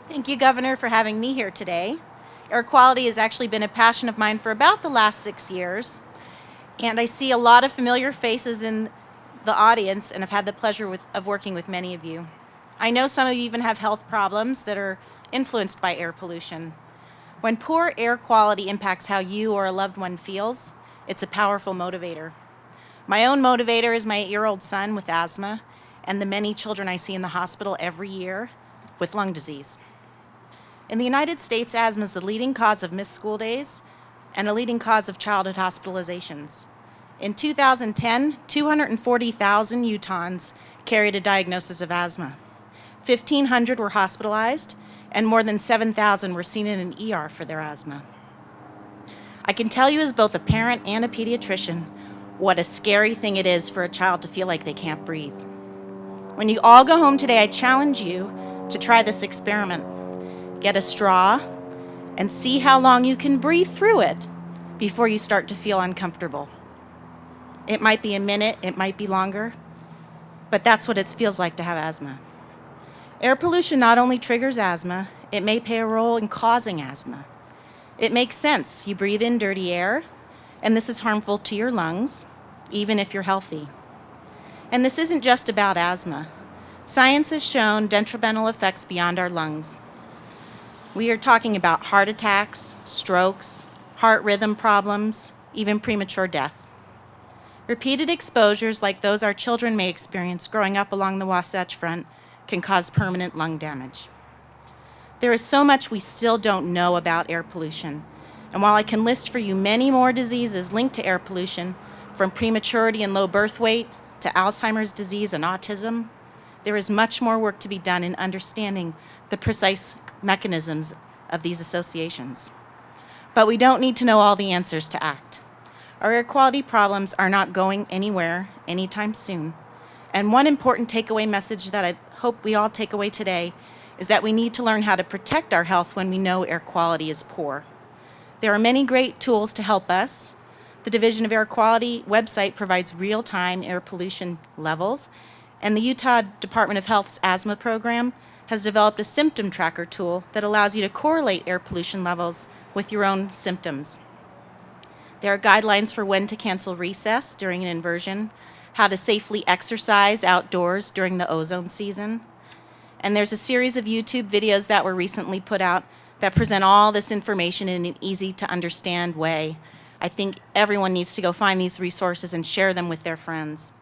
Thank you, Governor, for having me here today. Air quality has actually been a passion of mine for about the last 6 years, and I see a lot of familiar faces in the audience and have had the pleasure of working with many of you. I know some of you even have health problems that are influenced by air pollution. When poor air quality impacts how you or a loved one feels, it's a powerful motivator. My own motivator is my 8-year-old son with asthma and the many children I see in the hospital every year with lung disease. In the United States, asthma is the leading cause of missed school days and a leading cause of childhood hospitalizations. In 2010, 240,000 Utahns carried a diagnosis of asthma. 1,500 were hospitalized, and more than 7,000 were seen in an ER for their asthma. I can tell you as both a parent and a pediatrician what a scary thing it is for a child to feel like they can't breathe. When you all go home today, I challenge you to try this experiment. Get a straw and see how long you can breathe through it before you start to feel uncomfortable. It might be a minute, it might be longer, but that's what it feels like to have asthma. Air pollution not only triggers asthma, it may play a role in causing asthma. It makes sense. You breathe in dirty air, and this is harmful to your lungs, even if you're healthy. And this isn't just about asthma. Science has shown detrimental effects beyond our lungs. We are talking about heart attacks, strokes, heart rhythm problems, even premature death. Repeated exposures like those our children may experience growing up along the Wasatch Front can cause permanent lung damage. There is so much we still don't know about air pollution, and while I can list for you many more diseases linked to air pollution, from prematurity and low birth weight to Alzheimer's disease and autism, there is much more work to be done in understanding the precise mechanisms of these associations. But we don't need to know all the answers to act. Our air quality problems are not going anywhere anytime soon. And one important takeaway message that I hope we all take away today is that we need to learn how to protect our health when we know air quality is poor. There are many great tools to help us. The Division of Air Quality website provides real-time air pollution levels, and the Utah Department of Health's asthma program has developed a symptom tracker tool that allows you to correlate air pollution levels with your own symptoms. There are guidelines for when to cancel recess during an inversion, how to safely exercise outdoors during the ozone season, and there's a series of YouTube videos that were recently put out that present all this information in an easy-to-understand way. I think everyone needs to go find these resources and share them with their friends.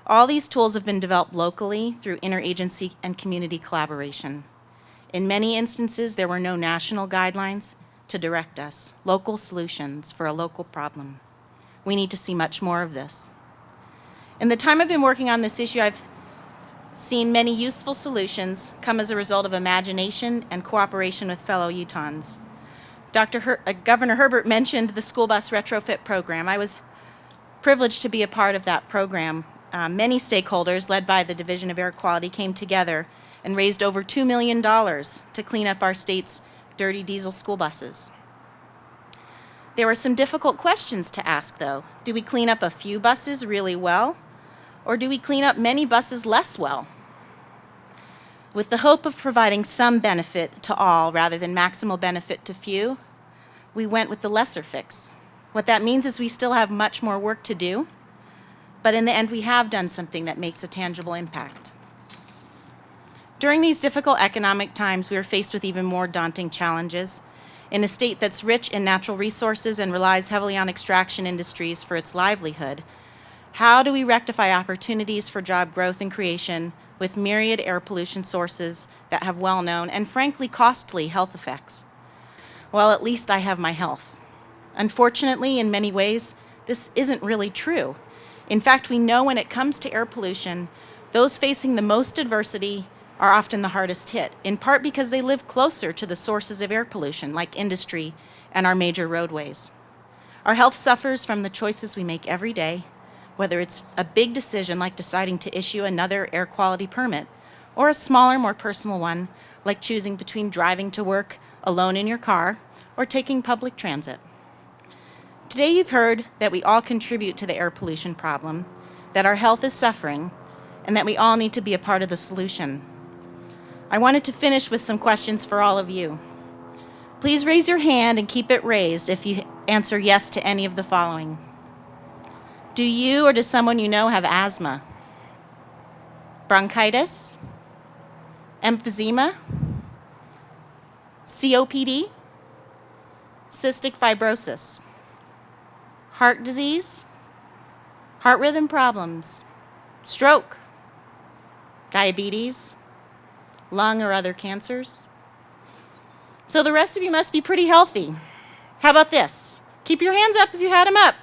All these tools have been developed locally through interagency and community collaboration. In many instances, there were no national guidelines to direct us, local solutions for a local problem. We need to see much more of this. In the time I've been working on this issue, I've seen many useful solutions come as a result of imagination and cooperation with fellow Utahns. Governor Herbert mentioned the school bus retrofit program. I was privileged to be a part of that program. Many stakeholders, led by the Division of Air Quality, came together and raised over $2 million to clean up our state's dirty diesel school buses. There were some difficult questions to ask, though. Do we clean up a few buses really well, or do we clean up many buses less well? With the hope of providing some benefit to all rather than maximal benefit to few, we went with the lesser fix. What that means is we still have much more work to do, but in the end, we have done something that makes a tangible impact. During these difficult economic times, we are faced with even more daunting challenges. In a state that's rich in natural resources and relies heavily on extraction industries for its livelihood, how do we rectify opportunities for job growth and creation with myriad air pollution sources that have well-known and frankly costly health effects? Well, at least I have my health. Unfortunately, in many ways, this isn't really true. In fact, we know when it comes to air pollution, those facing the most adversity are often the hardest hit, in part because they live closer to the sources of air pollution, like industry and our major roadways. Our health suffers from the choices we make every day, whether it's a big decision like deciding to issue another air quality permit, or a smaller, more personal one, like choosing between driving to work alone in your car or taking public transit. Today you've heard that we all contribute to the air pollution problem, that our health is suffering, and that we all need to be a part of the solution. I wanted to finish with some questions for all of you. Please raise your hand and keep it raised if you answer yes to any of the following. Do you or does someone you know have asthma? Bronchitis? Emphysema? COPD? Cystic fibrosis? Heart disease? Heart rhythm problems? Stroke? Diabetes? Lung or other cancers? So the rest of you must be pretty healthy. How about this? Keep your hands up if you had them up.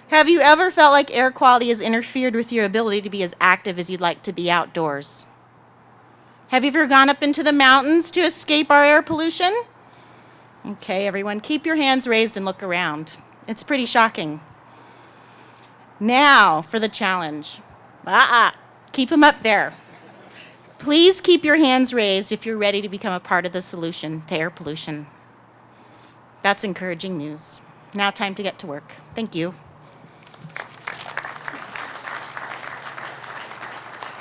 Have you ever felt like air quality has interfered with your ability to be as active as you'd like to be outdoors? Have you ever gone up into the mountains to escape our air pollution? Okay, everyone, keep your hands raised and look around. It's pretty shocking. Now for the challenge. Keep them up there. Please keep your hands raised if you're ready to become a part of the solution to air pollution. That's encouraging news. Now time to get to work. Thank you.